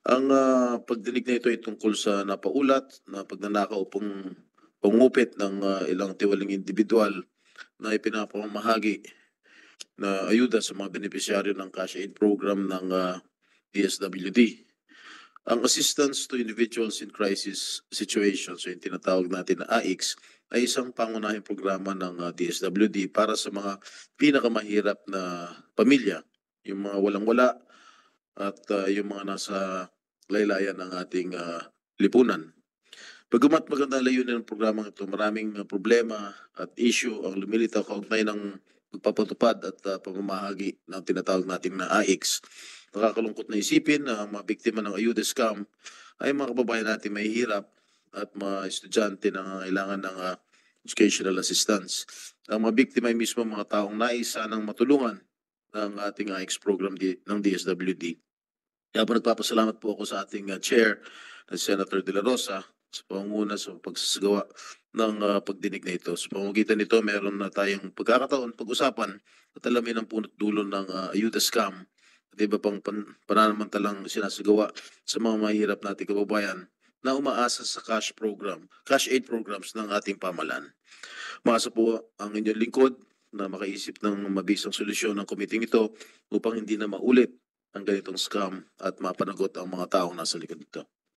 Ang pagdinig na ito ay tungkol sa napaulat na pagnanakaw o pangungupit ng ilang tiwaling individual na ipinapamahagi na ayuda sa mga benepisyaryo ng Cash Aid Program ng DSWD. Ang Assistance to Individuals in Crisis Situations, o yung tinatawag natin na AICS, ay isang pangunahing programa ng DSWD para sa mga pinakamahirap na pamilya, yung mga walang-wala at yung mga nasa laylayan ng ating lipunan. Bagamat maganda ang layunin ng programang ito, maraming problema at issue ang lumilitaw kaugnay ng pagpapatupad at pamamahagi ng tinatawag nating na AICS. Nakakalungkot na isipin na ang mga biktima ng ayuda scam ay mga kababayan natin may hirap at mga estudyante na kailangan ng educational assistance. Ang mga biktima ay mismo mga taong nais sanang matulungan ng ating AICS program ng DSWD. Kaya po nagpapasalamat po ako sa ating chair na Senator De La Rosa sa pangunguna sa pagsasagawa ng pagdinig na ito. Sa pamamagitan nito, meron na tayong pagkakataon, pag-usapan at alamin ang punot dulo ng ayuda scam at iba pang pananamantalang sinasagawa sa mga mahirap nating kababayan na umaasa sa cash aid programs ng ating pamahalaan. Maasa po ang inyong lingkod na makaisip ng mabisang solusyon ng committee ito upang hindi na maulit ang ganitong scam at mapanagot ang mga taong nasa likod nito.